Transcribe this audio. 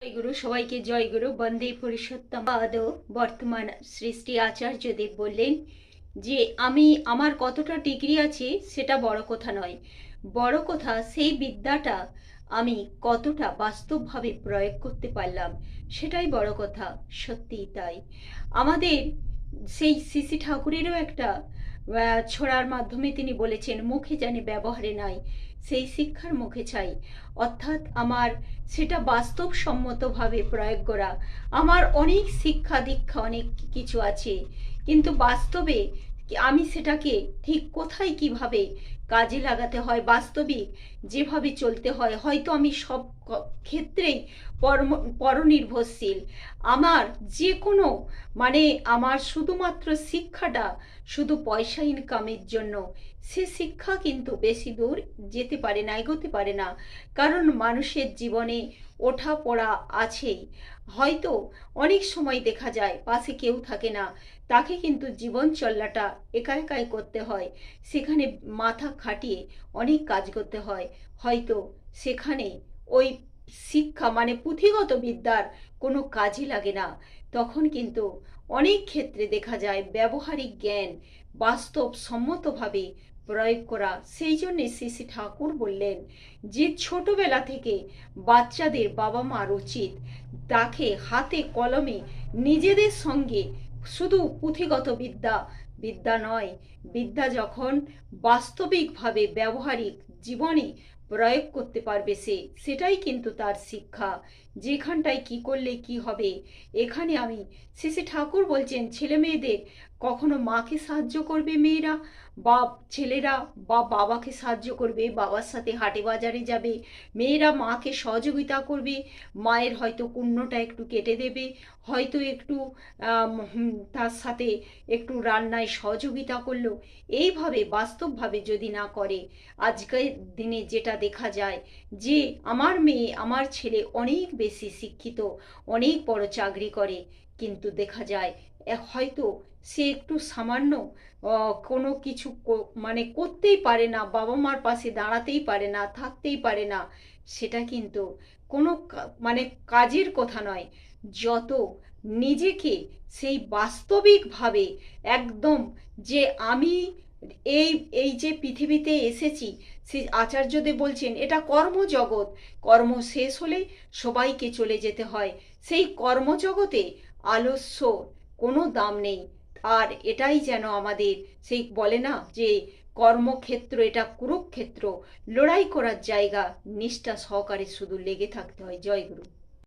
জয়গুরু, সবাইকে জয়গুরু। বন্দে পুরুষোত্তম আদৌ বর্তমান শ্রী শ্রী আচার্যদেব বললেন যে আমার কতটা ডিগ্রি আছে সেটা বড় কথা নয়, বড় কথা সেই বিদ্যাটা আমি কতটা বাস্তবভাবে প্রয়োগ করতে পারলাম, সেটাই বড় কথা। সত্যিই তাই। আমাদের সেই শ্রী ঠাকুরেরও একটা ছোড়ার মাধ্যমে তিনি বলেছেন, মুখে জানি ব্যবহারে নাই, সেই শিক্ষার মুখে চাই। অর্থাৎ আমার সেটা বাস্তবসম্মতভাবে প্রয়োগ করা। আমার অনেক শিক্ষা দীক্ষা অনেক কিছু আছে, কিন্তু বাস্তবে আমি সেটাকে ঠিক কোথায় কিভাবে কাজে লাগাতে হয়, বাস্তবিক যেভাবে চলতে হয়, হয়তো আমি সব ক্ষেত্রেই পরনির্ভরশীল। আমার যে কোনো আমার শুধুমাত্র শিক্ষাটা শুধু পয়সা ইনকামের জন্য, সে শিক্ষা কিন্তু বেশি দূর যেতে পারে না, এগোতে পারে না। কারণ মানুষের জীবনে ওঠা পড়া আছেই। হয়তো অনেক সময় দেখা যায় পাশে কেউ থাকে না, তাকে কিন্তু জীবন চলাটা একা একাই করতে হয়। সেখানে মাথা খাটিয়ে অনেক কাজ করতে হয়। হয়তো সেখানে ওই শিক্ষা পুঁথিগত বিদ্যার কোনো কাজই লাগে না। তখন কিন্তু অনেক ক্ষেত্রে দেখা যায় ব্যবহারিক জ্ঞান বাস্তবসম্মতভাবে প্রয়োগ করা। সেই জন্যে শ্রী শ্রী ঠাকুর বললেন যে ছোটবেলা থেকে বাচ্চাদের বাবা মার উচিত তাকে হাতে কলমে নিজেদের সঙ্গে, শুধু পুঁথিগত বিদ্যা বিদ্যা নয়, বিদ্যা যখন বাস্তবিকভাবে ব্যবহারিক জীবনে প্রয়োগ করতে পারবে সেটাই কিন্তু তার শিক্ষা। যেখানটায় কি করলে কি হবে, এখানে আমি শ্রী শ্রী ঠাকুর বলছেন ছেলে মেয়েদের কখনো মাকে সাহায্য করবে মেয়েরা, বা ছেলেরা বা বাবাকে সাহায্য করবে, বাবার সাথে হাটে বাজারে যাবে, মেয়েরা মাকে সহযোগিতা করবে, মায়ের হয়তো কুণ্ণটা একটু কেটে দেবে, হয়তো একটু তার সাথে একটু রান্নায় সহযোগিতা করলো। এইভাবে বাস্তবভাবে যদি না করে, আজকের দিনে যেটা দেখা যায় যে আমার মেয়ে আমার ছেলে অনেক বেশি শিক্ষিত, অনেক বড় চাকরি করে, কিন্তু দেখা যায় হয়তো সে একটু সামান্য কোনো কিছু করতেই পারে না, বাবা মার পাশে দাঁড়াতেই পারে না, থাকতেই পারে না। সেটা কিন্তু কোনো কাজের কথা নয়। যত নিজেকে সেই বাস্তবিকভাবে একদম, যে আমি এই এই যে পৃথিবীতে এসেছি, সে আচার্যদেব বলছেন এটা কর্মজগৎ, কর্ম শেষ হলেই সবাইকে চলে যেতে হয়। সেই কর্মজগতে আলস্য কোনো দাম নেই। আর এটাই যেন আমাদের সেই বলে না যে কর্মক্ষেত্র এটা কুরুক্ষেত্র, লড়াই করার জায়গা, নিষ্ঠা সহকারে শুধু লেগে থাকতে হয়। জয় গুরু।